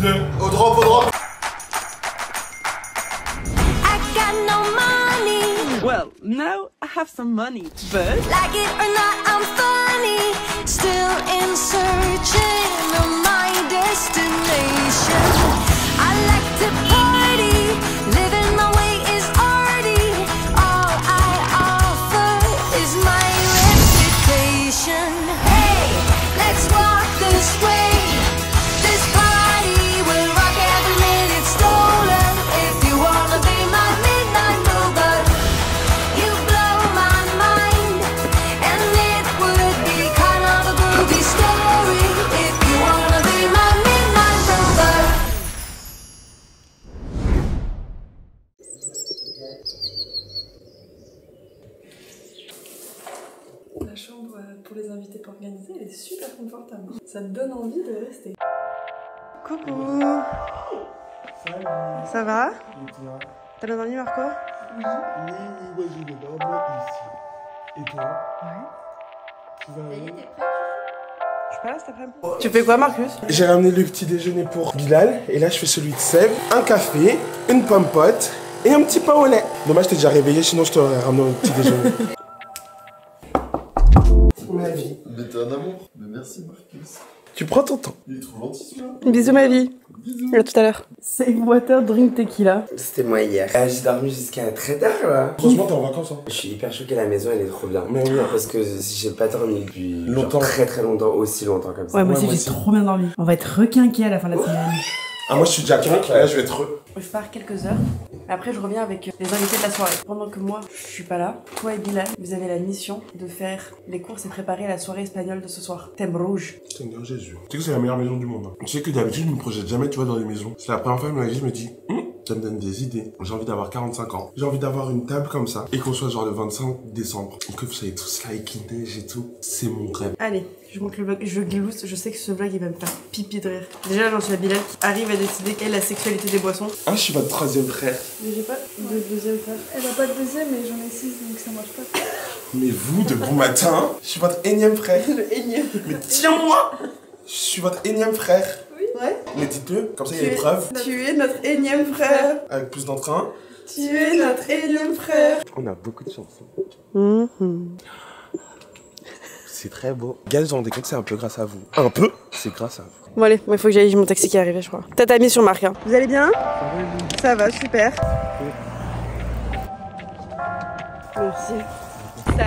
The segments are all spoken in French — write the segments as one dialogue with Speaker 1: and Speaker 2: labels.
Speaker 1: 2. Au drop, au drop.
Speaker 2: Well, now I have some money, but
Speaker 3: like it or not, I'm funny. Still in searching of my destination. I like to party, living my way is arty. All I offer is my reputation. Hey, let's walk this way. This party will rock every minute stolen. If you wanna be my midnight mover, you blow my mind, and it would be kind of a groovy story. If you wanna be my midnight mover.
Speaker 4: La chambre pour les invités pas organisés, elle est super confortable. Ça me donne envie de rester.
Speaker 5: Coucou. Ça va? T'as bien dormi, Marco?
Speaker 1: Oui, moi je vais dormir ici. Et toi? Ouais. Tu vas où?
Speaker 5: Je suis pas là cet après-midi. Tu fais quoi, Marcus?
Speaker 1: J'ai ramené le petit déjeuner pour Bilal. Et là, je fais celui de Seb. Un café, une pompote et un petit pain au lait. Dommage, t'es déjà réveillé, sinon je t'aurais ramené un petit déjeuner. Ma vie.
Speaker 6: Mais t'es un amour. Mais merci, Marcus.
Speaker 1: Tu prends ton temps.
Speaker 6: Il est trop gentil, celui-là.
Speaker 5: Bisous, ma vie.
Speaker 6: Bisous.
Speaker 5: À tout à l'heure. Save water, drink tequila.
Speaker 7: C'était moi hier. J'ai dormi jusqu'à très tard là.
Speaker 1: Franchement, t'es en vacances, hein.
Speaker 7: Je suis hyper choqué, la maison elle est trop bien.
Speaker 1: Mais oui.
Speaker 7: Parce que j'ai pas dormi depuis
Speaker 1: Longtemps.
Speaker 7: genre, très longtemps, aussi longtemps comme ça.
Speaker 5: Ouais, moi aussi
Speaker 1: moi
Speaker 5: j'ai
Speaker 1: aussi.
Speaker 5: trop bien dormi. On va être requinqués à la fin de la semaine.
Speaker 1: Ah, moi je suis déjà crack, là je vais être heureux.
Speaker 5: Je pars quelques heures. Après, je reviens avec les invités de la soirée. Pendant que moi, je suis pas là, toi et Bilal, vous avez la mission de faire les courses et préparer la soirée espagnole de ce soir. Thème rouge.
Speaker 1: Seigneur Jésus. Tu sais que c'est la meilleure maison du monde. Hein. Tu sais que d'habitude, je me projette jamais, tu vois, dans les maisons. C'est la première fois que je me dis, ça me donne des idées. J'ai envie d'avoir 45 ans. J'ai envie d'avoir une table comme ça. Et qu'on soit genre le 25 décembre. Et que vous soyez tous là et qu'il neige et tout. C'est mon rêve.
Speaker 5: Allez, je monte le vlog. Je glousse. Je sais que ce vlog, il va me faire pipi de rire. Déjà, j'en suis à Bilal qui arrive à décider quelle est la sexualité des boissons.
Speaker 1: Ah, je suis votre troisième frère.
Speaker 5: Mais j'ai pas de deuxième frère.
Speaker 4: Elle a pas de deuxième, mais j'en ai 6, donc ça marche pas.
Speaker 1: Mais vous, de bon matin, je suis votre énième frère.
Speaker 5: Le énième.
Speaker 1: Mais tiens-moi! Je suis votre énième frère.
Speaker 5: Ouais.
Speaker 1: Mais dites-le, comme ça il y a des preuves.
Speaker 5: Tu es notre énième frère.
Speaker 1: Avec plus d'entrain.
Speaker 5: Tu es notre énième frère.
Speaker 7: On a beaucoup de chansons.
Speaker 1: C'est très beau. Gars, vous vous rendez compte que c'est un peu grâce à vous. Un peu? C'est grâce à vous.
Speaker 5: Bon allez, il faut que j'aille, j'ai mon taxi qui est arrivé je crois. T'as mis sur Marc hein. Vous allez bien? Ça va, super. Merci. Salut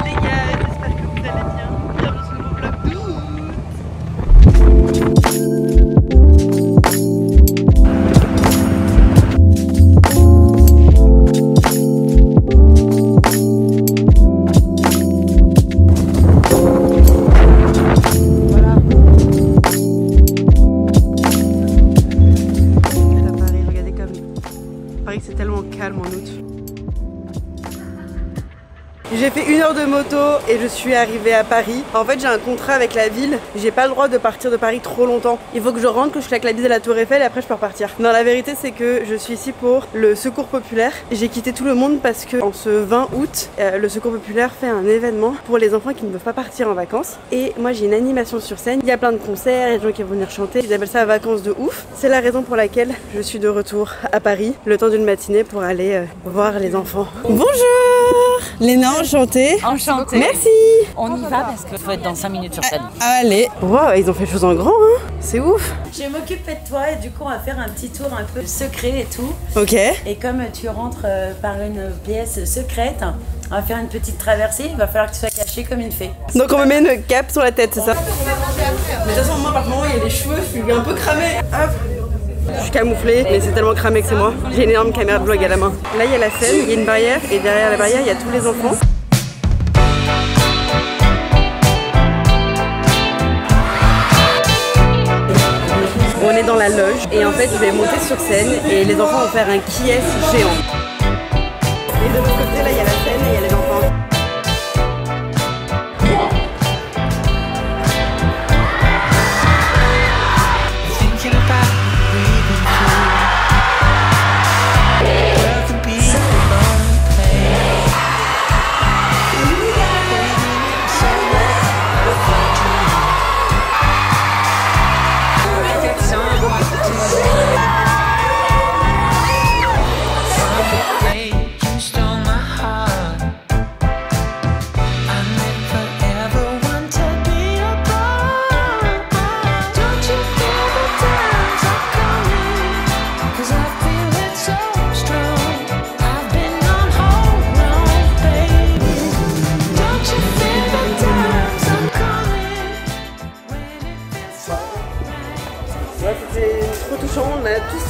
Speaker 5: les gars, j'espère que vous allez bien. Bienvenue sur le nouveau vlog d'août. C'est tellement calme en août. J'ai fait 1 heure de moto et je suis arrivée à Paris. En fait, j'ai un contrat avec la ville. J'ai pas le droit de partir de Paris trop longtemps. Il faut que je rentre, que je claque la bise à la Tour Eiffel et après je peux repartir. Non, la vérité, c'est que je suis ici pour le Secours Populaire. J'ai quitté tout le monde parce que en ce 20 août, le Secours Populaire fait un événement pour les enfants qui ne peuvent pas partir en vacances. Et moi, j'ai une animation sur scène. Il y a plein de concerts, il y a des gens qui vont venir chanter. Ils appellent ça vacances de ouf. C'est la raison pour laquelle je suis de retour à Paris, le temps d'une matinée pour aller voir les enfants. Bonjour! Léna, enchantée.
Speaker 8: Enchantée.
Speaker 5: Merci.
Speaker 8: On y va parce qu'il faut être dans 5 minutes sur scène.
Speaker 5: Allez. Wow, ils ont fait les choses en grand, hein. C'est ouf.
Speaker 8: Je m'occuperai de toi et du coup on va faire un petit tour un peu secret et tout.
Speaker 5: Ok.
Speaker 8: Et comme tu rentres par une pièce secrète, on va faire une petite traversée. Il va falloir que tu sois caché comme une fée.
Speaker 5: Donc on me met une cape sur la tête, c'est ça? Mais de toute façon, moi par moment, il y a les cheveux, je suis un peu cramée. Hop. Je suis camouflée, mais c'est tellement cramé que c'est moi. J'ai une énorme caméra de vlog à la main. Là, il y a la scène, il y a une barrière, et derrière la barrière, il y a tous les enfants. On est dans la loge, et en fait, je vais monter sur scène, et les enfants vont faire un qui-est géant. Et de l'autre côté, là, il y a la scène, et il y a les enfants. Ouais, c'était trop touchant, on a tous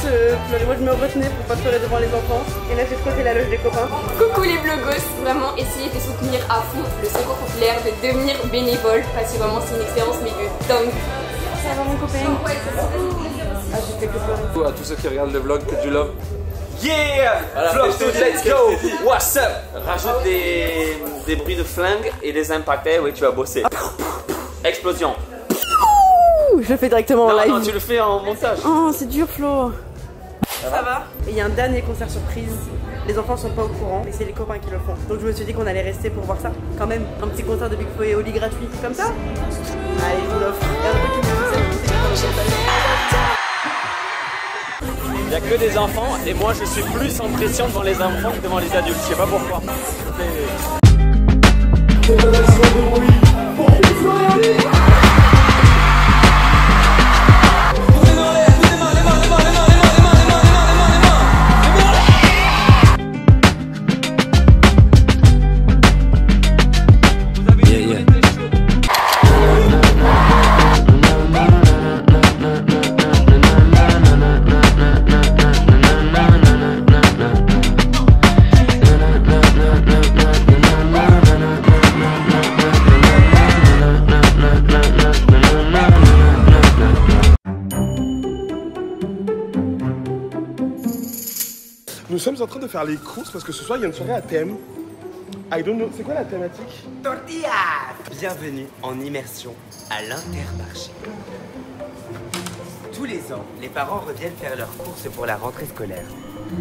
Speaker 5: pleuré. Moi je me retenais pour pas pleurer devant les enfants. Et là j'ai trouvé la loge des copains.
Speaker 9: Coucou les blogos, vraiment essayez de soutenir à fond le secours populaire, de devenir bénévole parce que vraiment c'est une expérience mais de dingue.
Speaker 5: Ça va mon copain? Ah j'ai fait que pleurer.
Speaker 10: À tous ceux qui regardent le vlog, que du love. Yeah! Vlog dude, let's go! What's up? Rajoute des bruits de flingue et des impactés, oui tu vas bosser. Explosion.
Speaker 5: Je le fais directement en live.
Speaker 10: Non, tu le fais en montage.
Speaker 5: Oh c'est dur Flo. Ça va? Il y a un dernier concert surprise. Les enfants sont pas au courant, mais c'est les copains qui le font. Donc je me suis dit qu'on allait rester pour voir ça. Quand même, un petit concert de Big Flo et Oli gratuit, comme ça. Allez, je vous l'offre. Il y a un truc qui me
Speaker 10: Il n'y a que des enfants et moi je suis plus en pression devant les enfants que devant les adultes. Je sais pas pourquoi.
Speaker 1: Nous sommes en train de faire les courses parce que ce soir il y a une soirée à thème. I don't know, c'est quoi la thématique?
Speaker 7: Tortillas! Bienvenue en immersion à l'Intermarché. Tous les ans, les parents reviennent faire leurs courses pour la rentrée scolaire.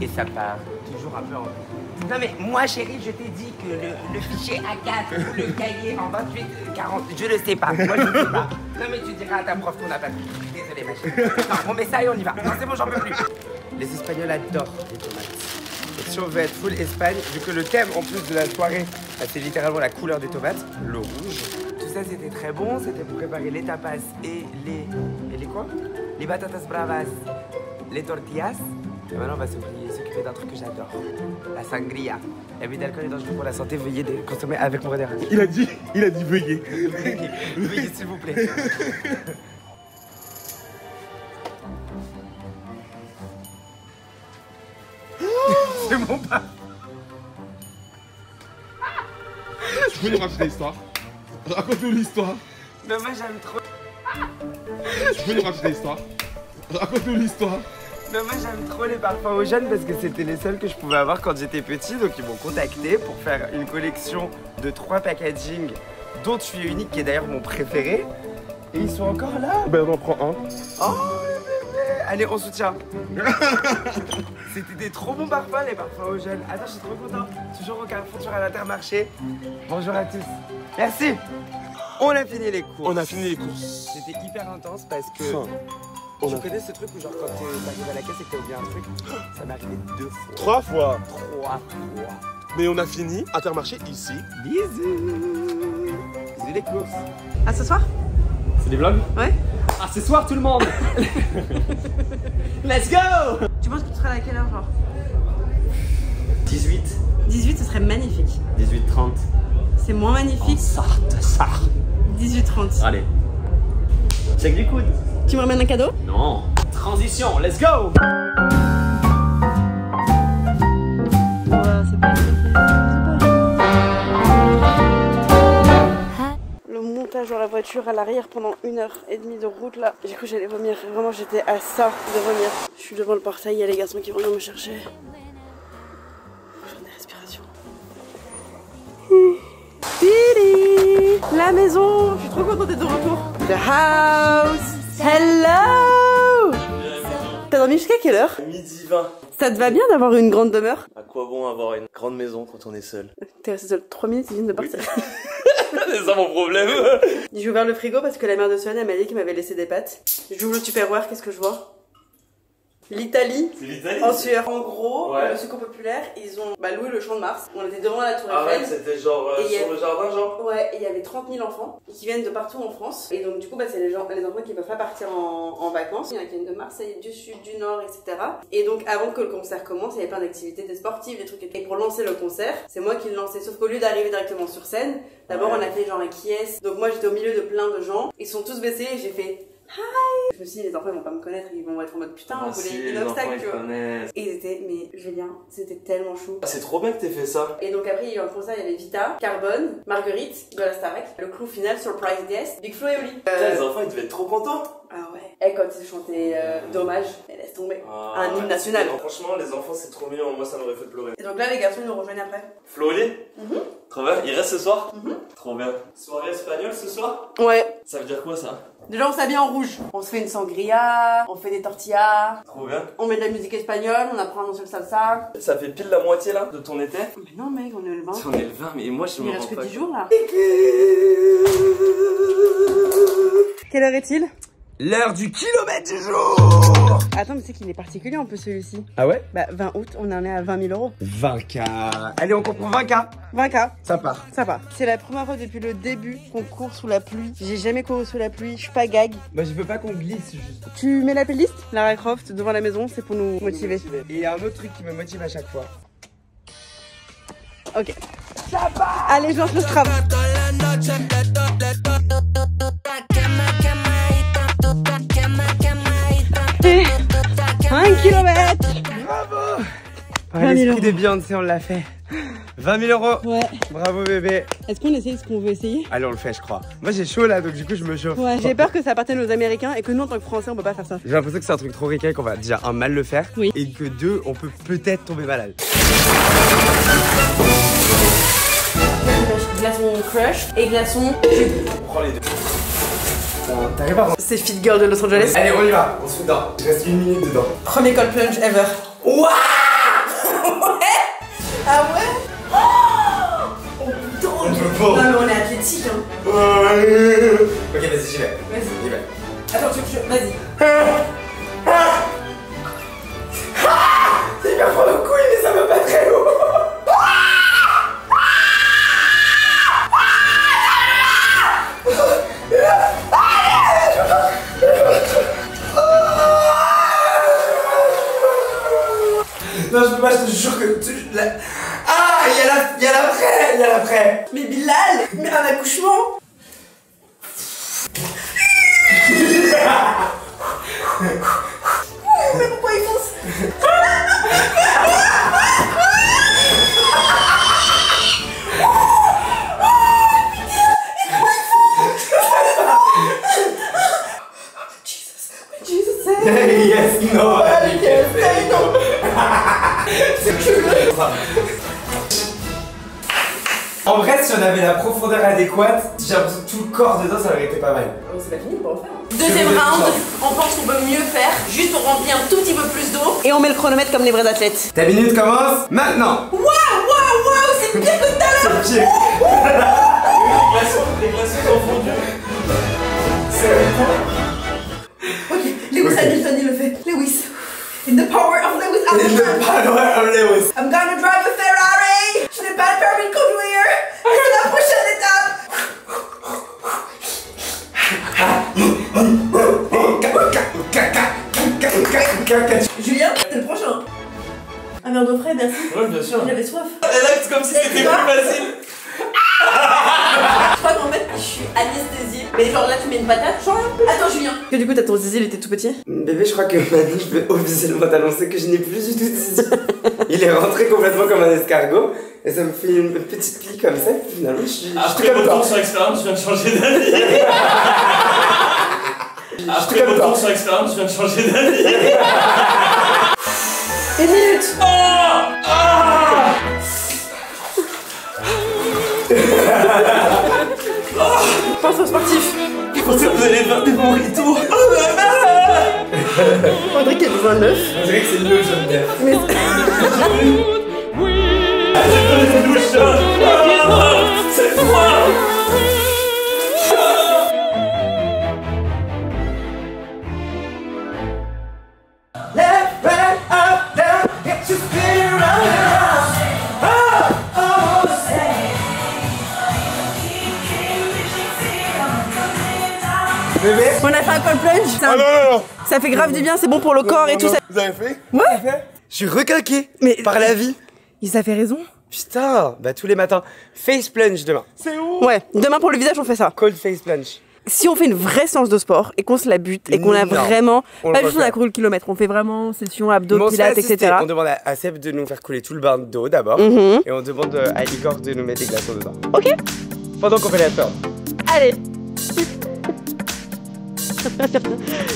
Speaker 7: Et ça part toujours un peu en vrille. Non mais moi chérie, je t'ai dit que le fichier A4 ou le cahier en 28, 40, je le sais pas, moi je ne sais pas. Non mais tu diras à ta prof qu'on n'a pas pris. Désolé ma chérie. Non, on met ça et on y va. Non c'est bon, j'en peux plus. Les Espagnols adorent les tomates. Et si on veut être full Espagne, vu que le thème en plus de la soirée, bah, c'est littéralement la couleur des tomates, le rouge. Tout ça c'était très bon, c'était pour préparer les tapas et les quoi? Les batatas bravas, les tortillas. Et maintenant on va s'occuper d'un truc que j'adore, la sangria. L'abus d'alcool est dangereux pour la santé, veuillez consommer avec modération.
Speaker 1: Il a dit veuillez.
Speaker 7: Veuillez s'il vous plaît. C'est mon pas.
Speaker 1: Tu peux nous raconter l'histoire? Raconte-nous l'histoire.
Speaker 7: Mais moi j'aime trop.
Speaker 1: Tu peux nous raconter l'histoire? Raconte-nous l'histoire.
Speaker 7: Mais moi j'aime trop les parfums aux jeunes parce que c'était les seuls que je pouvais avoir quand j'étais petit. Donc ils m'ont contacté pour faire une collection de 3 packaging dont tu es unique qui est d'ailleurs mon préféré. Et ils sont encore là.
Speaker 1: Ben on en prend un.
Speaker 7: Oh le bébé. Allez on soutient. C'était des trop bons parfums les parfums aux jeunes. Attends je suis trop content. Toujours au Carrefour à l'Intermarché. Bonjour à tous. Merci. On a fini les courses.
Speaker 1: On a fini les courses.
Speaker 7: C'était hyper intense parce que tu connais ce truc où genre quand t'arrives à la caisse et que t'as oublié un truc, ça m'est arrivé 2 fois.
Speaker 1: 3 fois.
Speaker 7: 3 fois.
Speaker 1: Mais on a fini Intermarché ici.
Speaker 7: Bisous. Bisous les courses.
Speaker 5: À ce soir?
Speaker 10: C'est des vlogs?
Speaker 5: Ouais.
Speaker 10: À ce soir tout le monde. Let's go!
Speaker 5: Tu penses que tu seras là à quelle heure genre?
Speaker 10: 18.
Speaker 5: 18 ce serait magnifique.
Speaker 10: 18h30.
Speaker 5: C'est moins magnifique.
Speaker 10: Sarthe.
Speaker 5: 18h30.
Speaker 10: Allez. Check du coude.
Speaker 5: Tu me ramènes un cadeau?
Speaker 10: Non. Transition, let's go!
Speaker 5: Le montage dans la voiture à l'arrière pendant 1h30 de route là, j'ai cru que j'allais vomir. Vraiment j'étais à ça de vomir. Je suis devant le portail, il y a les garçons qui vont venir me chercher. J'en ai respiration. Tili, la maison. Je suis trop contente d'être de retour. The house. Hello. T'as dormi jusqu'à quelle heure?
Speaker 11: Midi 20.
Speaker 5: Ça te va bien d'avoir une grande demeure?
Speaker 11: À quoi bon avoir une grande maison quand on est seul?
Speaker 5: T'es resté seul 3 minutes, ils viennent de partir.
Speaker 11: C'est ça mon problème.
Speaker 5: J'ai ouvert le frigo parce que la mère de Swan elle m'a dit qu'elle m'avait laissé des pâtes. J'ouvre le Tupperware, qu'est-ce que je vois? L'Italie en sueur. En gros, le Secours Populaire, ils ont loué le Champ de Mars. On était devant la Tour Eiffel.
Speaker 11: Ah ouais, c'était genre sur le jardin, genre?
Speaker 5: Ouais, et il y avait 30 000 enfants qui viennent de partout en France. Et donc, du coup, c'est les enfants qui peuvent pas partir en vacances. Il y en a qui viennent de Marseille, du Sud, du Nord, etc. Et donc, avant que le concert commence, il y avait plein d'activités, des sportives, des trucs. Et pour lancer le concert, c'est moi qui le lançais. Sauf qu'au lieu d'arriver directement sur scène, d'abord on a fait genre un qui est. Donc, moi j'étais au milieu de plein de gens. Ils sont tous baissés et j'ai fait Hi. Je me suis dit, les enfants ils vont pas me connaître, ils vont être en mode putain, on voulait
Speaker 11: si,
Speaker 5: une
Speaker 11: les
Speaker 5: obstacle,
Speaker 11: enfants,
Speaker 5: tu
Speaker 11: ils
Speaker 5: vois.
Speaker 11: connaissent.
Speaker 5: Et ils étaient, mais Julien, c'était tellement chou.
Speaker 11: Ah, c'est trop bien que t'aies fait ça.
Speaker 5: Et donc après, il y a eu un concert, il y avait Vita, Carbone, Marguerite de la Starac, le clou final, Surprise Guest, Big Flo et Oli.
Speaker 11: Putain, les enfants, ils devaient être trop contents.
Speaker 5: Ah ouais. Et quand ils chantaient Dommage, elle laisse tomber.
Speaker 11: Ah,
Speaker 5: un hymne national.
Speaker 11: Franchement, les enfants, c'est trop mignon. Moi, ça m'aurait fait pleurer.
Speaker 5: Et donc là, les garçons ils nous rejoignent après.
Speaker 11: Flo Oli Trop bien. Il reste ce soir Trop bien. Soirée espagnole ce soir?
Speaker 5: Ouais.
Speaker 11: Ça veut dire quoi ça?
Speaker 5: Déjà on s'habille en rouge. On se fait une sangria, on fait des tortillas.
Speaker 11: Trop bien.
Speaker 5: On met de la musique espagnole, on apprend à danser le salsa.
Speaker 11: Ça fait pile la moitié là de ton été?
Speaker 5: Mais non mec, on est le 20.
Speaker 11: On est le 20, mais moi je me
Speaker 5: Il
Speaker 11: rends
Speaker 5: reste que
Speaker 11: pas
Speaker 5: 10
Speaker 11: compte.
Speaker 5: jours là. Quelle heure est-il?
Speaker 7: L'heure du kilomètre du jour.
Speaker 5: Attends, mais c'est qu'il est particulier un peu celui-ci.
Speaker 7: Ah ouais?
Speaker 5: Bah 20 août, on en est à 20 000 euros.
Speaker 7: 20K. Allez, on comprend 20K.
Speaker 5: 20K.
Speaker 7: Ça part.
Speaker 5: Ça va. C'est la première fois depuis le début qu'on court sous la pluie. J'ai jamais couru sous la pluie, je suis pas gag.
Speaker 7: Bah, je veux pas qu'on glisse juste.
Speaker 5: Tu mets la playlist Lara Croft devant la maison, c'est pour nous motiver.
Speaker 7: Et il y a un autre truc qui me motive à chaque fois.
Speaker 5: Ok. Allez, je lance le Scrabble. Et 1 kilomètre.
Speaker 7: Bravo.
Speaker 5: Ah, 20 000
Speaker 7: l'esprit de Beyoncé, on l'a fait. 20 000 euros.
Speaker 5: Ouais.
Speaker 7: Bravo bébé.
Speaker 5: Est-ce qu'on essaye ce qu'on veut essayer?
Speaker 7: Allez, on le fait, je crois. Moi, j'ai chaud là, donc du coup, je me chauffe.
Speaker 5: Ouais, j'ai peur que ça appartienne aux Américains et que nous, en tant que Français, on peut pas faire ça.
Speaker 7: J'ai l'impression que c'est un truc trop ricain qu'on va déjà un mal le faire.
Speaker 5: Oui.
Speaker 7: Et que deux, on peut peut-être tomber malade.
Speaker 5: Glaçon crush et glaçon
Speaker 11: On prend les deux.
Speaker 7: T'arrives pas?
Speaker 5: C'est Fit Girl de Los Angeles.
Speaker 7: Allez, on y va. On se fout dedans. Je reste 1 minute dedans.
Speaker 5: Premier cold plunge ever.
Speaker 7: Waouh.
Speaker 5: Ouais. Ah ouais. Oh putain.
Speaker 7: On peut pas.
Speaker 5: Non mais on est athlétique hein.
Speaker 7: Ok, vas-y, j'y vais.
Speaker 5: Vas-y.
Speaker 7: J'y vais.
Speaker 5: Attends, vas-y.
Speaker 7: C'est bien pour le couille, mais ça va pas très haut. Non, je peux pas, je te jure que Ah, il y a l'après.
Speaker 5: Mais Bilal, mais un accouchement. Mais pourquoi ils font ça?
Speaker 7: Yes, no. En vrai, si on avait la profondeur adéquate, j'ai l'impression que tout le corps dedans, ça aurait été pas mal.
Speaker 5: Oh, c'est pas fini, on peut en faire. Deuxième round, on pense qu'on peut mieux faire, juste on remplit un tout petit peu plus d'eau. Et on met le chronomètre comme les vrais athlètes.
Speaker 7: Ta minute commence maintenant.
Speaker 5: Waouh, c'est pire que tout à l'heure.
Speaker 7: C'est pire.
Speaker 11: Les glaçons sont fondus.
Speaker 5: Ok, Lewis Hamilton, il le fait. Lewis. In the power of Lewis
Speaker 7: In
Speaker 5: Hamilton.
Speaker 7: the power of Lewis.
Speaker 5: I'm gonna drive a Ferrari. Je n'ai pas le permis de conduire. Et c'est la prochaine étape. Julien, c'est le prochain. Un verre d'eau frais, merci.
Speaker 11: Ouais, bien sûr.
Speaker 5: J'avais soif.
Speaker 11: C'est comme si c'était plus facile.
Speaker 5: Je crois qu'en fait, je suis anesthésiée. Mais genre là, tu mets une patate, genre. Attends, Julien. Que du coup, t'as ton zizi, il était tout petit.
Speaker 7: Bébé, je crois que maintenant, je peux officiellement t'annoncer que je n'ai plus du tout de zizi. Il est rentré complètement comme un escargot. Et ça me fait une petite plie comme ça. Et finalement, je suis
Speaker 11: Après
Speaker 7: comme
Speaker 11: retour
Speaker 7: toi.
Speaker 11: sur expérience, tu viens de changer d'avis. Après
Speaker 7: comme toi.
Speaker 11: retour sur expérience, tu viens de changer d'avis.
Speaker 5: 1 minute. Pense aux sportifs.
Speaker 11: Je pensais que vous allez faire des moritos.
Speaker 5: On dirait qu'il y a besoin de 9.
Speaker 7: On dirait que c'est le jaune d'air.
Speaker 5: Mais
Speaker 11: C'est froid.
Speaker 7: Left, right, up, down, get your spin around and around. Bébé,
Speaker 5: on a fait un cold plunge.
Speaker 1: Non.
Speaker 5: Ça fait grave du bien, c'est bon pour le corps et tout ça.
Speaker 1: Vous avez fait?
Speaker 5: Ouais.
Speaker 7: je suis requinqué
Speaker 5: Mais
Speaker 7: par la vie.
Speaker 5: il a fait raison.
Speaker 7: Putain, bah tous les matins. Face plunge demain.
Speaker 1: C'est où?
Speaker 5: Ouais, demain pour le visage, on fait ça.
Speaker 7: Cold face plunge.
Speaker 5: si on fait une vraie séance de sport et qu'on se la bute et qu'on a vraiment pas juste on a couru le kilomètre, on fait vraiment session abdos, pilates, etc.
Speaker 7: On demande à Seb de nous faire couler tout le bain d'eau d'abord et on demande à Igor de nous mettre des glaçons dedans.
Speaker 5: Ok.
Speaker 7: Pendant qu'on fait la forme.
Speaker 5: Allez.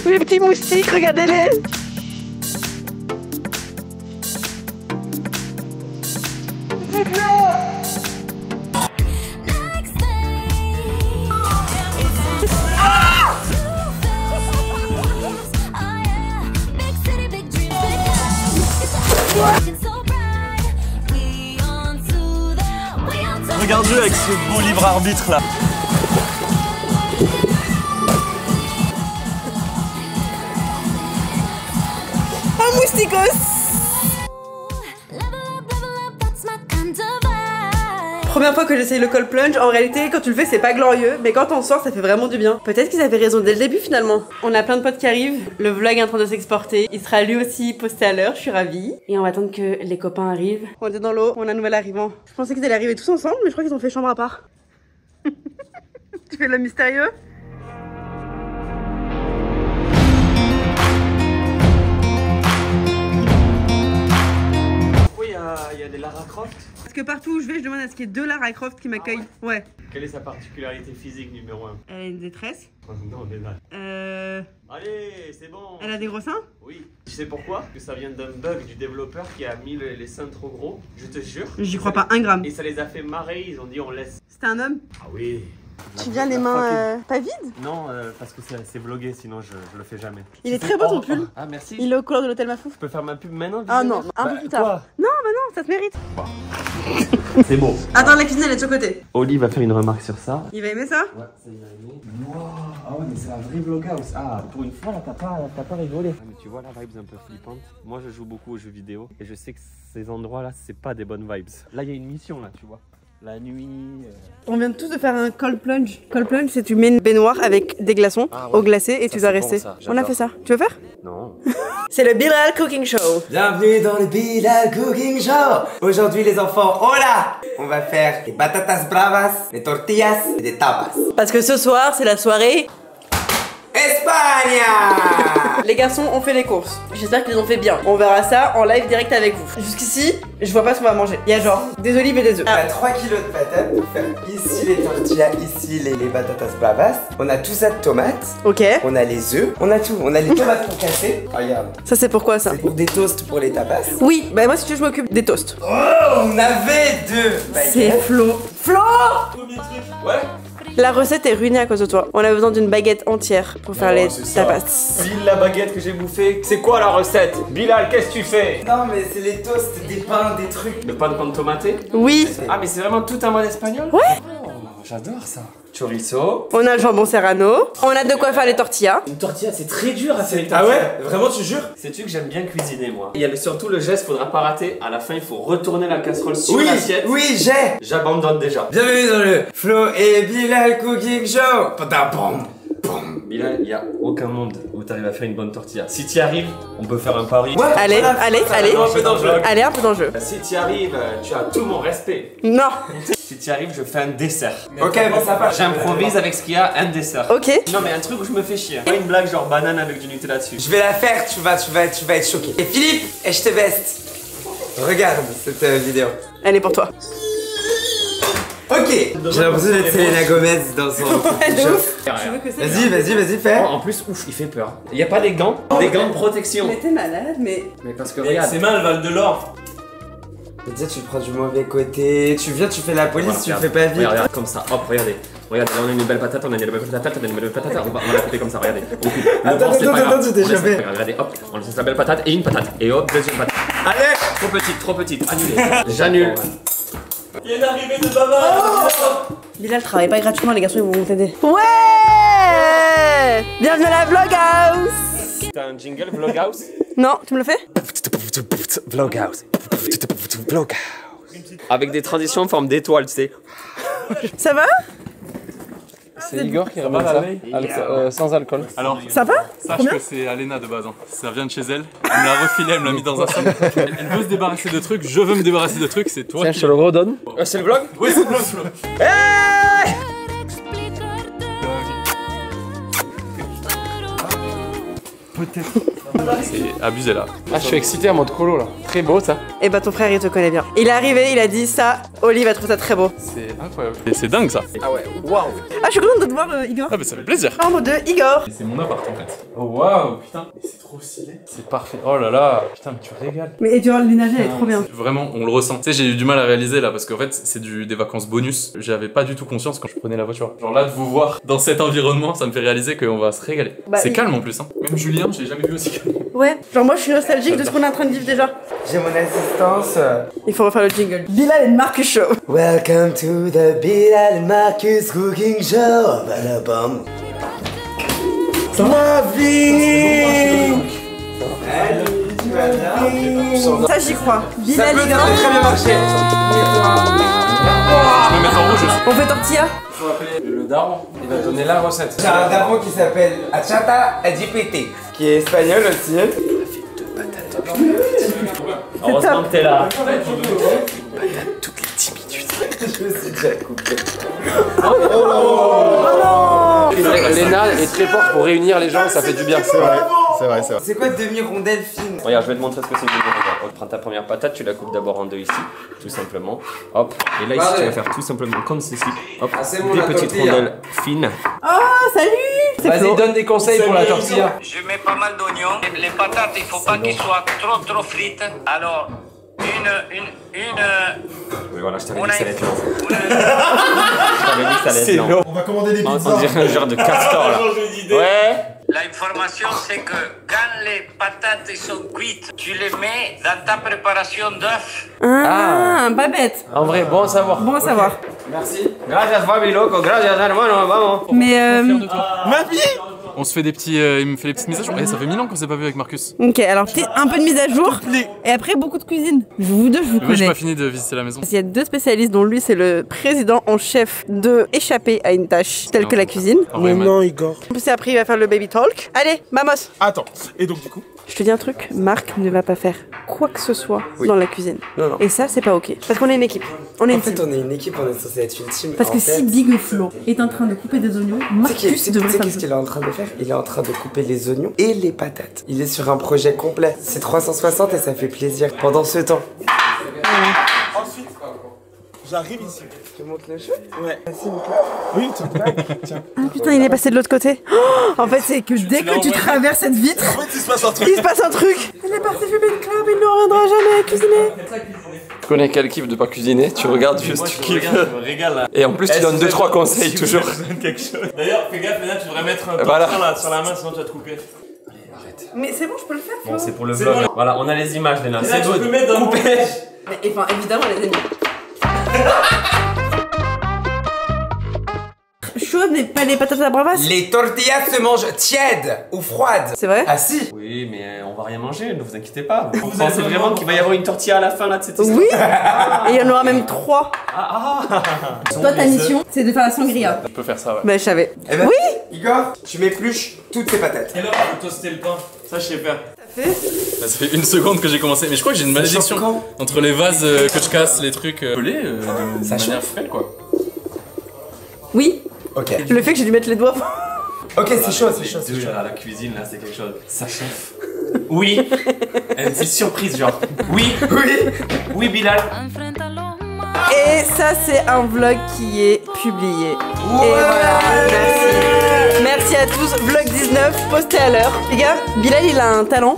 Speaker 5: Les petits moustiques, regardez-les.
Speaker 11: Regarde-le avec ce beau livre arbitre là.
Speaker 5: Un mousticos. Première fois que j'essaye le cold plunge, en réalité quand tu le fais c'est pas glorieux, mais quand on sort ça fait vraiment du bien. Peut-être qu'ils avaient raison dès le début finalement. On a plein de potes qui arrivent, le vlog est en train de s'exporter, il sera lui aussi posté à l'heure, je suis ravie. Et on va attendre que les copains arrivent. On est dans l'eau, on a un nouvel arrivant. Je pensais qu'ils allaient arriver tous ensemble, mais je crois qu'ils ont fait chambre à part. Tu fais le mystérieux?
Speaker 10: Il y a des Lara Croft.
Speaker 5: Parce que partout où je vais, je demande à ce qu'il y ait deux Lara Croft qui m'accueillent. Ouais.
Speaker 10: Quelle est sa particularité physique numéro 1?
Speaker 5: Elle a une détresse.
Speaker 10: Non, mais là. Allez, c'est bon.
Speaker 5: Elle a des gros seins?
Speaker 10: Oui. Tu sais pourquoi? Parce que ça vient d'un bug du développeur qui a mis les seins trop gros. Je te jure.
Speaker 5: J'y crois pas un gramme.
Speaker 10: Et ça les a fait marrer. Ils ont dit on laisse.
Speaker 5: C'était un homme?
Speaker 10: Ah oui.
Speaker 5: Tu viens les mains pas vides?
Speaker 10: Non, parce que c'est vlogué, sinon je le fais jamais.
Speaker 5: Il est très beau ton pull.
Speaker 10: Ah merci.
Speaker 5: Il est aux couleurs de l'hôtel Mafouf.
Speaker 10: Je peux faire ma pub maintenant?
Speaker 5: Ah non, un peu plus tard.
Speaker 10: Quoi?
Speaker 5: Non, bah non, ça te mérite.
Speaker 10: C'est beau.
Speaker 5: Attends, la cuisine elle est de ce côté.
Speaker 10: Oli va faire une remarque sur ça.
Speaker 5: Il va aimer ça?
Speaker 10: Ouais, ça il va aimer. Wow. Ah ouais, mais c'est un vrai vloghouse. Ah, pour une fois là, t'as pas rigolé. Ah, mais tu vois la vibe un peu flippante. Moi je joue beaucoup aux jeux vidéo et je sais que ces endroits là, c'est pas des bonnes vibes. Là, il y a une mission là, tu vois. La nuit.
Speaker 5: On vient tous de faire un cold plunge. Cold plunge, c'est tu mets une baignoire avec des glaçons au glacé et ça, tu dois rester. Bon, on a fait ça. Tu veux faire?
Speaker 10: Non.
Speaker 5: C'est le Bilal Cooking Show.
Speaker 7: Bienvenue dans le Bilal Cooking Show. Aujourd'hui les enfants, oh là, on va faire des patatas bravas, des tortillas et des tapas.
Speaker 5: Parce que ce soir, c'est la soirée
Speaker 7: Espagne.
Speaker 5: Les garçons ont fait les courses. J'espère qu'ils ont fait bien. On verra ça en live direct avec vous. Jusqu'ici, je vois pas ce qu'on va manger. Il y a genre des olives et des œufs.
Speaker 7: On a 3 kilos de patates pour faire ici les tortillas, ici les patatas bravas. On a tout ça de tomates.
Speaker 5: Ok.
Speaker 7: On a les œufs. On a tout. On a les tomates pour casser. Regarde.
Speaker 5: Ça c'est pourquoi ça?
Speaker 7: C'est pour des toasts pour les tapas.
Speaker 5: Oui, bah moi si tu veux je m'occupe des toasts.
Speaker 7: Oh, on avait 2 baguettes.
Speaker 5: C'est Flo. Flo!
Speaker 10: Premier truc. Ouais.
Speaker 5: La recette est ruinée à cause de toi. On a besoin d'une baguette entière pour faire les tapas.
Speaker 10: Pile la baguette que j'ai bouffée. C'est quoi la recette? Bilal, qu'est-ce que tu fais?
Speaker 7: Non mais c'est les toasts, des pains, des trucs.
Speaker 10: Le pain de con tomaté?
Speaker 5: Oui.
Speaker 10: Ah mais c'est vraiment tout un mode espagnol?
Speaker 5: Ouais.
Speaker 10: Oh, j'adore ça. Chorizo.
Speaker 5: On a le jambon serrano. On a de quoi faire les tortillas.
Speaker 10: Une tortilla, c'est très dur à faire une tortilla.
Speaker 7: Ah ouais? Vraiment, tu jures?
Speaker 10: Sais-tu que j'aime bien cuisiner, moi? Il y a surtout le geste, faudra pas rater. À la fin, il faut retourner la casserole sur l'assiette.
Speaker 7: Oui, j'ai.
Speaker 10: J'abandonne déjà.
Speaker 7: Bienvenue dans le Flo et Bilal Cooking Show. Pam.
Speaker 10: Bilal, il y a aucun monde où t'arrives à faire une bonne tortilla. Si t'y arrives, on peut faire un pari.
Speaker 7: Ouais.
Speaker 5: Allez.
Speaker 10: Un peu d'enjeu.
Speaker 5: Allez, un peu d'enjeu.
Speaker 10: Si t'y arrives, tu as tout mon respect.
Speaker 5: Non.
Speaker 10: Si t'y arrives, je fais un dessert.
Speaker 7: Ok, mais ça va.
Speaker 10: J'improvise avec ce qu'il y a, un dessert.
Speaker 5: Ok.
Speaker 10: Non mais un truc où je me fais chier. Pas une blague genre banane avec du Nutella dessus.
Speaker 7: Je vais la faire, tu vas être choqué. Et Philippe, et je te veste. Regarde cette vidéo.
Speaker 5: Elle est pour toi.
Speaker 7: Ok. J'ai l'impression d'être Selena Gomez dans son show. Vas-y, fais.
Speaker 10: En plus, ouf, il fait peur. Il y a pas des gants? Des gants de protection.
Speaker 5: Mais t'es malade, mais...
Speaker 10: Mais parce que regarde.
Speaker 11: C'est mal, Val de l'Or.
Speaker 7: Mais tu sais, tu prends du mauvais côté. Tu viens, tu fais la police,
Speaker 10: Voilà,
Speaker 7: tu
Speaker 10: regarde.
Speaker 7: fais pas vite.
Speaker 10: Regarde, comme ça, hop, regardez. Regardez, là on a une belle patate, on a une belle patate, on a une belle patate, on va la couper comme ça, regardez. On coupe.
Speaker 7: Attends, tu t'es chopé.
Speaker 10: Regardez, hop, on laisse la belle patate et une patate. Et hop, deuxième patate.
Speaker 7: Allez.
Speaker 10: Trop petite, annulé. J'annule.
Speaker 11: Il y a une arrivée de Baba.
Speaker 5: Bilal travaille pas gratuitement, les garçons ils vont t'aider. Ouais. Bienvenue à la Vloghouse.
Speaker 10: T'as un jingle Vloghouse?
Speaker 5: Non, tu me le fais?
Speaker 10: Vloghouse. Avec des transitions en forme d'étoile, tu sais.
Speaker 5: Ça va?
Speaker 12: C'est Igor qui ramène ça, sans alcool.
Speaker 13: Alors,
Speaker 5: ça va?
Speaker 13: Sache que c'est Alena de base, hein. Ça vient de chez elle. Elle me l'a refilé, elle me l'a mis dans un sac. Elle veut se débarrasser de trucs, je veux me débarrasser de trucs, c'est toi.
Speaker 12: Tiens, je te le redonne.
Speaker 10: C'est le vlog?
Speaker 13: Oui, c'est le vlog. peut-être. C'est abusé là.
Speaker 12: Ah, je suis excité en mode colo là. Très beau ça.
Speaker 5: Et bah ton frère il te connaît bien. Il est arrivé, il a dit ça, Oli va trouver ça très beau.
Speaker 13: C'est incroyable. Et c'est dingue ça.
Speaker 12: Ah ouais, waouh.
Speaker 5: Ah je suis contente de te voir Igor.
Speaker 13: Ah bah ça fait plaisir.
Speaker 5: Chambre de Igor.
Speaker 13: C'est mon appart en fait. Oh waouh, putain. Mais c'est trop stylé. C'est parfait. Oh là là, putain mais tu régales.
Speaker 5: Mais tu vois le ménager elle est trop bien.
Speaker 13: Vraiment, on le ressent. Tu sais, j'ai eu du mal à réaliser là parce qu'en fait, c'est des vacances bonus. J'avais pas du tout conscience quand je prenais la voiture. Genre là, de vous voir dans cet environnement, ça me fait réaliser qu'on va se régaler.
Speaker 5: Bah,
Speaker 13: c'est
Speaker 5: oui.
Speaker 13: calme en plus. Hein. Même Julien, je l'ai jamais vu aussi calme.
Speaker 5: Ouais, genre moi je suis nostalgique de ce qu'on est en train de vivre déjà.
Speaker 7: J'ai mon assistance.
Speaker 5: Il faut refaire le jingle. Bilal et Marcus Show.
Speaker 7: Welcome to the Bilal and Marcus Cooking Show. Balabam.
Speaker 5: Ça j'y crois.
Speaker 7: Ça
Speaker 5: Bilal
Speaker 7: peut
Speaker 5: Igor.
Speaker 7: très bien marcher.
Speaker 13: Je me mets en rouge aussi.
Speaker 5: On fait tortilla.
Speaker 12: Il faut appeler le daron. Il va donner la recette.
Speaker 7: J'ai un daron qui s'appelle Achata Adjipete, qui est espagnol aussi.
Speaker 10: Heureusement que t'es là.
Speaker 7: Toutes les 10 minutes. Je me suis déjà coupé.
Speaker 12: Léna est très forte pour réunir les gens, ça fait du bien. C'est vrai.
Speaker 6: C'est vrai, c'est vrai.
Speaker 7: C'est quoi demi-rondelle fine?
Speaker 10: Regarde, je vais te montrer ce que c'est que le Prends ta première patate, tu la coupes d'abord en deux ici, tout simplement. Hop. Et là ici, tu vas faire tout simplement comme ceci. Hop.
Speaker 7: bon,
Speaker 10: Des
Speaker 7: la
Speaker 10: petites
Speaker 7: tortilla.
Speaker 10: rondelles fines.
Speaker 5: Oh salut.
Speaker 12: Vas-y, donne des conseils pour la tortilla.
Speaker 14: Je mets pas mal d'oignons. Les patates, il faut pas qu'ils soient trop frites. Alors,
Speaker 10: Mais voilà, je t'avais dit que ça allait être long. Je t'avais dit que ça allait être long.
Speaker 6: On va commander des
Speaker 10: On
Speaker 6: pizzas.
Speaker 10: dirait un genre de castor là. Ouais.
Speaker 14: L'information, c'est que quand les patates sont cuites, tu les mets dans ta préparation d'œufs.
Speaker 5: Ah, pas bête.
Speaker 12: En vrai, bon à savoir.
Speaker 5: Bon à savoir.
Speaker 12: Merci.
Speaker 10: Gracias, Fabi Loco. Gracias, hermano. Vamos.
Speaker 5: Mais
Speaker 13: On se fait des petits. Il me fait des petites mises à jour. Eh, ça fait 1000 ans qu'on s'est pas vu avec Marcus.
Speaker 5: ok, alors un peu de mise à jour et après beaucoup de cuisine. Vous deux, je vous
Speaker 13: Moi, j'ai
Speaker 5: connais.
Speaker 13: pas fini de visiter la maison.
Speaker 5: Il y a deux spécialistes dont lui c'est le président en chef de échapper à une tâche telle que la cuisine.
Speaker 13: En vrai,
Speaker 1: Igor.
Speaker 5: En plus après il va faire le baby talk. Allez, vamos.
Speaker 1: Attends, et donc du coup
Speaker 5: Je te dis un truc, Marc ne va pas faire quoi que ce soit dans la cuisine.
Speaker 7: Non, non.
Speaker 5: Et ça c'est pas ok. Parce qu'on est une équipe. On est
Speaker 7: En
Speaker 5: une
Speaker 7: fait,
Speaker 5: team.
Speaker 7: on est une équipe, on est censé être une team.
Speaker 5: Parce
Speaker 7: En
Speaker 5: que
Speaker 7: fait,
Speaker 5: si Big Flo est en train de couper des oignons, Marcus devrait faire
Speaker 7: qu'est-ce qu'il est en train de faire? Il est en train de couper les oignons et les patates. Il est sur un projet complet. C'est 360 et ça fait plaisir pendant ce temps.
Speaker 1: Ensuite, j'arrive ici.
Speaker 7: Tu montes le jeu?
Speaker 1: Ouais.
Speaker 7: Vas-y, monte-le.
Speaker 1: Oui, tiens.
Speaker 5: Ah putain, il est passé de l'autre côté. Oh, en fait, c'est que dès que tu traverses cette vitre,
Speaker 1: En fait, il se passe un truc.
Speaker 5: il se passe un truc. Il est parti fumer de club, il ne reviendra jamais à cuisiner.
Speaker 12: Tu connais quel kiff de pas cuisiner? Tu regardes juste, tu kiffes.
Speaker 10: Je me régale là.
Speaker 12: Et en plus, tu donnes 2-3 conseils toujours.
Speaker 10: Quelque chose.
Speaker 11: D'ailleurs, fais gaffe, Léna, tu devrais mettre un
Speaker 12: Voilà.
Speaker 11: torchon là sur la main, sinon tu vas te couper.
Speaker 5: Mais c'est bon, je peux le faire, Flo.
Speaker 10: Bon, c'est pour le vlog. Voilà, on a les images, Léna.
Speaker 11: Léna,
Speaker 10: C'est
Speaker 11: tu
Speaker 10: good.
Speaker 11: peux mettre dans
Speaker 10: Coupé.
Speaker 5: Mais, enfin, évidemment, les amis. Chaude, mais pas les patates à bravas.
Speaker 7: Les tortillas se mangent tièdes ou froides.
Speaker 5: C'est vrai?
Speaker 7: Ah si.
Speaker 10: Oui, mais on va rien manger, ne vous inquiétez pas. Vous pensez vraiment qu'il va y avoir une tortilla à la fin là de cette histoire?
Speaker 5: Oui. Et il y en aura même 3. Toi, ta mission, c'est de faire la sangria.
Speaker 13: On peut faire ça, ouais.
Speaker 5: Bah, je savais.
Speaker 7: Eh ben,
Speaker 5: Oui.
Speaker 7: Igor, tu m'épluches toutes ces patates.
Speaker 11: Quelle heure faut toaster le pain? Ça, je sais faire.
Speaker 13: Là, ça fait 1 seconde que j'ai commencé. Mais je crois que j'ai une malédiction.
Speaker 7: quand
Speaker 13: Entre les vases que je casse, les trucs pelés, de
Speaker 7: Ça
Speaker 13: manière
Speaker 7: chauffe
Speaker 13: frêle quoi.
Speaker 5: Oui.
Speaker 7: Ok.
Speaker 5: Le fait que j'ai dû mettre les doigts.
Speaker 7: Ok, c'est chaud, c'est chaud, c'est chaud.
Speaker 10: La cuisine là, c'est quelque chose. Ça chauffe. Oui. C'est surprise, genre. Oui.
Speaker 7: Oui.
Speaker 10: Oui, Bilal.
Speaker 5: Et ça, c'est un vlog qui est publié. Et voilà, merci. Merci à tous. Vlog 19, posté à l'heure. Les gars, Bilal, il a un talent.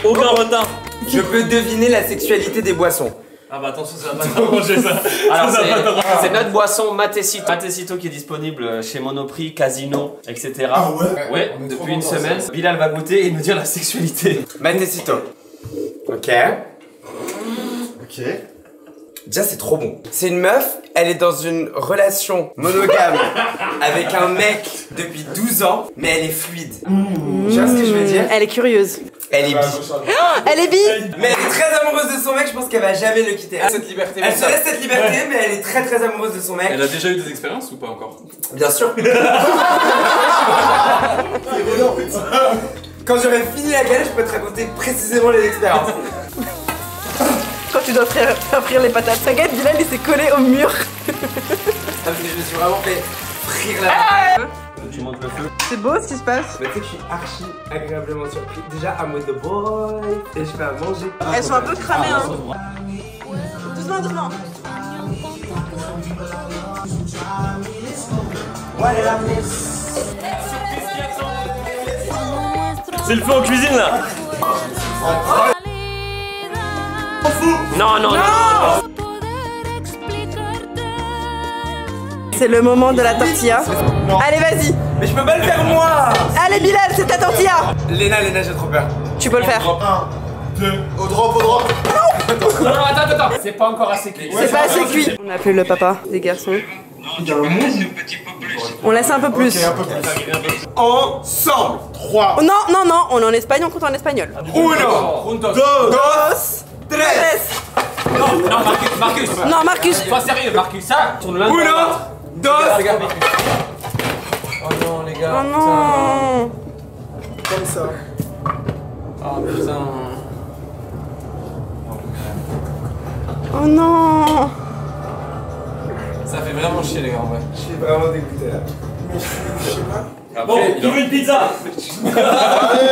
Speaker 11: Aucun retard.
Speaker 7: Je peux deviner la sexualité des boissons.
Speaker 11: Ah bah attention, ça va pas t'arranger ça.
Speaker 10: Alors
Speaker 11: Ça va pas t'arranger.
Speaker 10: c'est notre boisson Matecito. Matecito qui est disponible chez Monoprix, Casino, etc.
Speaker 1: Ah ouais?
Speaker 10: Ouais, depuis une semaine. Bilal va goûter et nous dire la sexualité.
Speaker 7: Matecito. Ok.
Speaker 6: Ok.
Speaker 7: Déjà, c'est trop bon. C'est une meuf, elle est dans une relation monogame avec un mec depuis 12 ans, mais elle est fluide. Tu vois ce que je veux dire?
Speaker 5: Elle est curieuse.
Speaker 7: Elle est bi.
Speaker 5: Elle est bi.
Speaker 7: Mais elle est très amoureuse de son mec, je pense qu'elle va jamais le quitter.
Speaker 12: Cette liberté.
Speaker 7: Elle se laisse cette liberté, mais elle est très très amoureuse de son mec.
Speaker 13: Elle a déjà eu des expériences ou pas encore?
Speaker 7: Bien sûr. Quand j'aurai fini la galette, je peux te raconter précisément les expériences.
Speaker 5: que tu dois frire les patates. Regarde, Bilal il s'est collé au mur.
Speaker 12: Je me suis vraiment fait frire la patate.
Speaker 10: Tu montes le feu.
Speaker 5: C'est beau ce qui se passe.
Speaker 12: Mais tu sais que je suis archi agréablement surpris. Déjà, I'm with the boy. Et je fais à manger.
Speaker 5: Elles sont un peu cramées, hein. Doucement, doucement.
Speaker 11: C'est le feu en cuisine là.
Speaker 7: Non, non, non.
Speaker 5: C'est le moment de la tortilla. Allez, vas-y.
Speaker 12: Mais je peux pas le faire moi.
Speaker 5: Allez, Bilal, c'est ta tortilla.
Speaker 12: Léna, j'ai trop peur.
Speaker 5: Tu peux le faire.
Speaker 6: 1, 2, au drop.
Speaker 12: Non, attends. C'est pas encore assez cuit.
Speaker 5: C'est pas assez cuit. On a appelé le papa des garçons. On laisse un peu plus.
Speaker 6: Ok, un peu plus. Ensemble. 3.
Speaker 5: Oh, non, on est en Espagne, on compte en espagnol.
Speaker 6: 1, 2, 3.
Speaker 12: Non, Marcus.
Speaker 5: Non, Marcus.
Speaker 12: Sois sérieux, Marcus. Ça, tourne l'un. 1, 2. Oh non, les gars.
Speaker 5: Oh non.
Speaker 6: Comme ça.
Speaker 12: Oh putain.
Speaker 5: Oh non.
Speaker 12: Ça fait vraiment chier, les gars, en vrai.
Speaker 6: Je suis vraiment dégoûté là. Mais je sais pas.
Speaker 11: Bon, qui veut une pizza?
Speaker 6: Allez.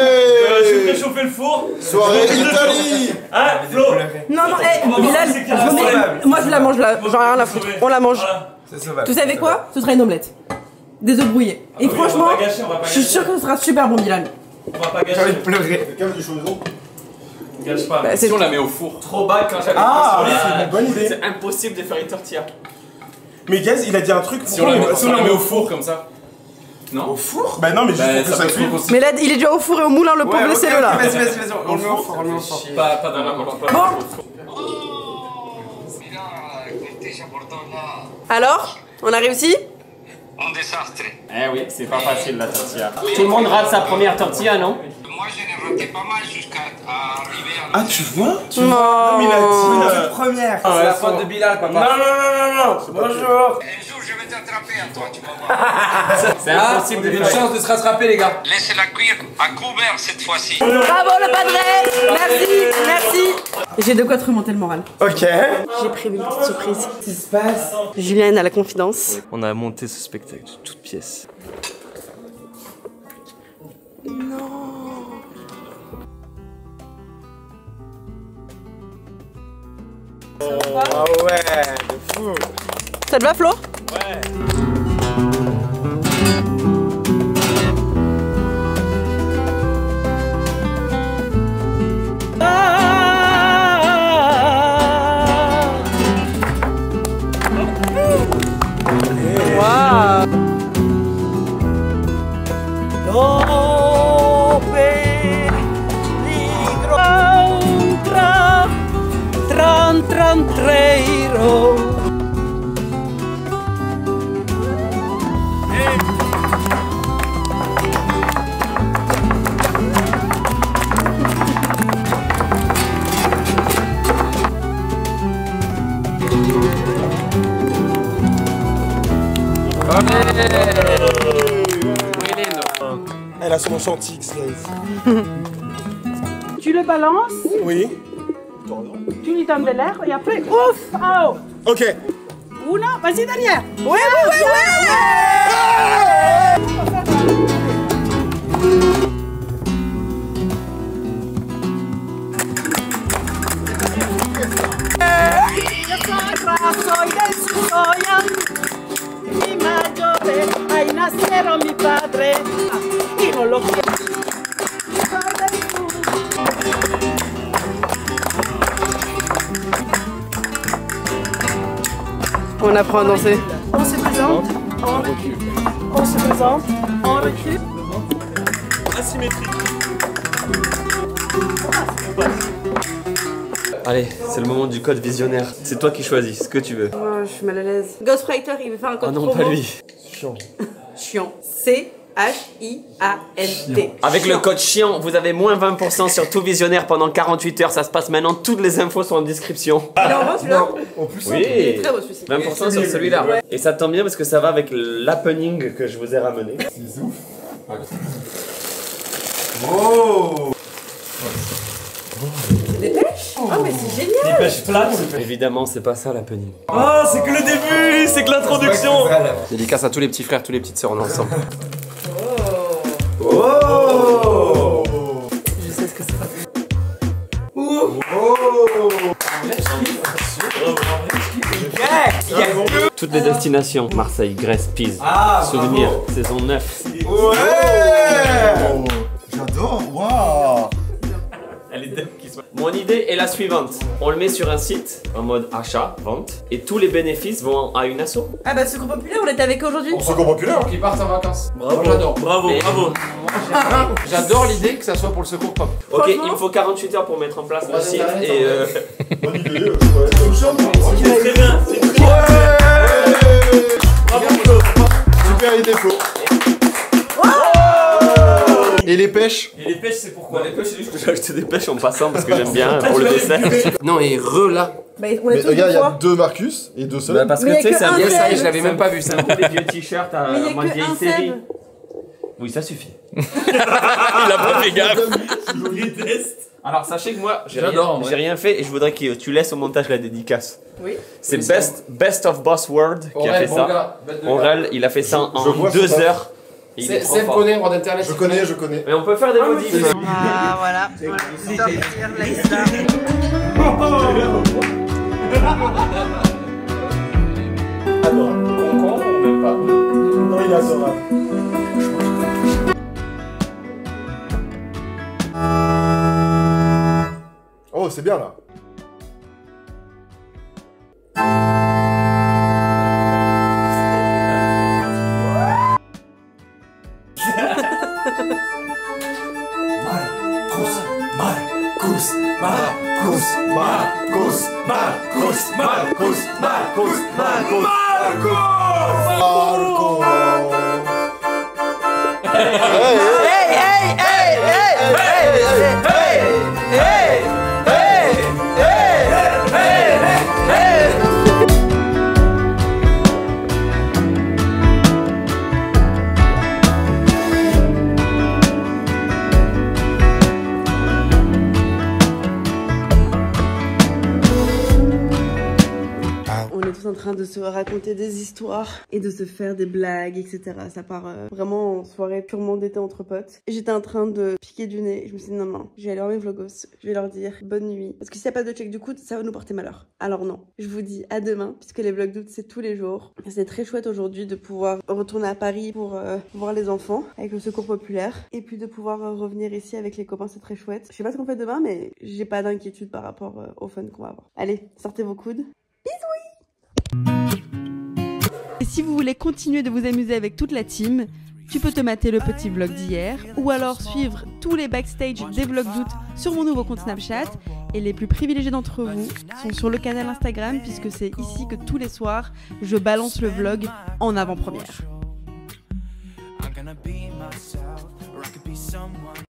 Speaker 11: Je vais réchauffer le four.
Speaker 6: Soirée Italie.
Speaker 11: Hein, Flo?
Speaker 5: Non, Bilal, moi je la mange là, j'en ai rien à foutre. On la mange.
Speaker 12: C'est sauvage.
Speaker 5: Tu savais quoi? Ce sera une omelette. Des œufs brouillés. Et franchement, je suis sûre que ce sera super bon, Bilal.
Speaker 11: On va pas gâcher.
Speaker 12: J'ai envie de pleurer.
Speaker 6: Quelqu'un veut du chaudron?
Speaker 11: Gâche pas.
Speaker 5: Bah,
Speaker 12: Si on la met au four.
Speaker 11: Trop bas quand j'avais
Speaker 6: c'est une bonne idée.
Speaker 11: C'est impossible de faire une tortilla.
Speaker 6: Mais Gaz, il a dit un truc.
Speaker 12: Si on la met au four comme ça. Non?
Speaker 6: Au four? Bah non, mais juste pour que ça cuise.
Speaker 5: Mais là, il est déjà au four et au moulin, le pauvre, laissez-le là.
Speaker 12: Vas-y, on le met au four, Pas dans la main.
Speaker 5: Bon. Alors, on a réussi?
Speaker 14: Un désastre.
Speaker 10: Eh oui, c'est pas facile la tortilla. Tout le monde rate sa première tortilla, non?
Speaker 14: Moi, je l'ai raté pas mal jusqu'à arriver à...
Speaker 6: Ah, tu vois?
Speaker 5: Non.
Speaker 6: Mais il a dit
Speaker 12: Toute première.
Speaker 6: Ah,
Speaker 12: C'est la faute de Bilal, papa.
Speaker 6: Non. Bonjour.
Speaker 14: Un jour, je vais t'attraper à toi, tu vas voir.
Speaker 12: C'est impossible. Une chance de se rattraper, les gars.
Speaker 14: Laissez-la cuire à couvert cette fois-ci.
Speaker 5: Bravo le padré. Merci. J'ai de quoi te remonter le moral.
Speaker 6: Ok.
Speaker 5: J'ai prévu une petite surprise.
Speaker 12: Qu'est-ce qui se passe?
Speaker 5: Julien a la confidence.
Speaker 11: On a monté ce spectacle de toutes pièces.
Speaker 6: Ah ouais, de fou.
Speaker 5: Ça te va, Flo?
Speaker 6: Elle a son chantier, guys.
Speaker 15: Tu le balances,
Speaker 6: Oui.
Speaker 15: tu lui donnes de l'air et après, ouf, oh.
Speaker 6: Ok.
Speaker 15: Una, vas-y derrière.
Speaker 5: Ouais.
Speaker 15: Soy del Sudoyan, mi mayores, ahí nacieron mi padre, y no lo quiero. Soy del
Speaker 5: On apprend à danser.
Speaker 15: On se présente, on recule. On se présente, on recule.
Speaker 11: Asymétrique.
Speaker 10: Allez, c'est le moment du code visionnaire. C'est toi qui choisis ce que tu veux.
Speaker 5: Oh, je suis mal à l'aise. Ghostwriter, il veut faire un code
Speaker 10: Ah non,
Speaker 5: promo.
Speaker 10: pas lui.
Speaker 6: Chiant.
Speaker 5: Chiant. C-H-I-A-N-T.
Speaker 10: Avec le code chiant, vous avez moins 20% sur tout visionnaire pendant 48 heures. Ça se passe maintenant. Toutes les infos sont en description.
Speaker 5: Il est en bas celui-là?
Speaker 6: En plus,
Speaker 10: Oui.
Speaker 5: Il est très beau celui-ci.
Speaker 10: 20% sur celui-là.
Speaker 5: Ouais.
Speaker 10: Et ça tombe bien parce que ça va avec l'happening que je vous ai ramené.
Speaker 6: c'est ouf. Oh.
Speaker 5: C'est des pêches?
Speaker 8: Oh, mais c'est génial!
Speaker 10: Des pêches plates. Évidemment, c'est pas ça la penny.
Speaker 11: Ah, c'est que le début, c'est que l'introduction.
Speaker 12: Dédicace à tous les petits frères, tous les petites sœurs, on est ensemble.
Speaker 11: Oh.
Speaker 8: Je sais ce que c'est.
Speaker 10: Toutes les destinations. Marseille, Grèce, Pise.
Speaker 11: Ah,
Speaker 10: Souvenir,
Speaker 11: bravo.
Speaker 10: saison 9.
Speaker 11: Ouais.
Speaker 6: J'adore, waouh.
Speaker 10: Elle est dingue qui soit. Mon idée est la suivante. On le met sur un site en mode achat, vente, et tous les bénéfices vont à une asso.
Speaker 5: Ah bah Secours Populaire, on était avec eux aujourd'hui.
Speaker 6: Secours Populaire.
Speaker 12: Qui partent en vacances.
Speaker 10: Bravo,
Speaker 12: J'adore.
Speaker 10: bravo,
Speaker 12: Mais-
Speaker 10: bravo.
Speaker 12: J'adore l'idée que ça soit pour le secours pop.
Speaker 10: Ok, il me faut 48 heures pour mettre en place le site et
Speaker 6: Bonne idée.
Speaker 11: C'est très bien, c'est très bien.
Speaker 6: Bravo Flo. Super idée Flo. Et les pêches?
Speaker 11: Et les pêches, c'est pourquoi?
Speaker 10: les pêches, c'est juste que j'ai acheté des pêches en passant parce que j'aime bien pour le dessert.
Speaker 12: Non, et là.
Speaker 5: Bah, on
Speaker 6: Mais
Speaker 5: est tous
Speaker 6: regarde, il y a
Speaker 5: fois.
Speaker 6: 2 Marcus et 2 seuls.
Speaker 10: Bah parce
Speaker 5: Mais
Speaker 10: que tu
Speaker 5: y a
Speaker 10: sais, c'est
Speaker 5: que
Speaker 10: un
Speaker 5: un
Speaker 10: vieux
Speaker 5: seul.
Speaker 12: Je l'avais même pas vu ça.
Speaker 10: C'est un des vieux t-shirts à
Speaker 5: Mais y a
Speaker 10: ma
Speaker 5: que
Speaker 10: vieille
Speaker 5: un
Speaker 10: série.
Speaker 5: Seb.
Speaker 10: Oui, ça suffit.
Speaker 13: Il a pas fait gaffe.
Speaker 11: Je déteste.
Speaker 10: Alors sachez que moi,
Speaker 12: J'adore, en vrai.
Speaker 10: j'ai rien fait et je voudrais que tu laisses au montage la dédicace.
Speaker 5: Oui.
Speaker 10: C'est Best of Boss World qui a fait ça. Aurel, il a fait ça en
Speaker 6: vois
Speaker 10: 2
Speaker 6: son
Speaker 10: heures. Et il est trop
Speaker 12: Seb
Speaker 10: fort.
Speaker 12: connaît, roi d'internet.
Speaker 6: Je connais.
Speaker 10: Mais on peut faire des modifs.
Speaker 5: Ah voilà. Sortir l'extra.
Speaker 12: Concombre ou même pas?
Speaker 6: Non, il est adorable. Oh, c'est bien là.
Speaker 5: On est tous en train de se raconter des histoires et de se faire des blagues, etc. Ça part vraiment en soirée purement d'été entre potes. Et j'étais en train de piquer du nez. Et je me suis dit non, je vais aller voir mes vlogos. Je vais leur dire bonne nuit. Parce que s'il n'y a pas de check du coude, ça va nous porter malheur. Alors non. Je vous dis à demain, puisque les vlogs d'août, c'est tous les jours. C'est très chouette aujourd'hui de pouvoir retourner à Paris pour voir les enfants avec le Secours Populaire. Et puis de pouvoir revenir ici avec les copains, c'est très chouette. Je sais pas ce qu'on fait demain, mais j'ai pas d'inquiétude par rapport au fun qu'on va avoir. Allez, sortez vos coudes. Et si vous voulez continuer de vous amuser avec toute la team, tu peux te mater le petit vlog d'hier ou alors suivre tous les backstage des vlogs d'août sur mon nouveau compte Snapchat. Et les plus privilégiés d'entre vous sont sur le canal Instagram puisque c'est ici que tous les soirs je balance le vlog en avant-première.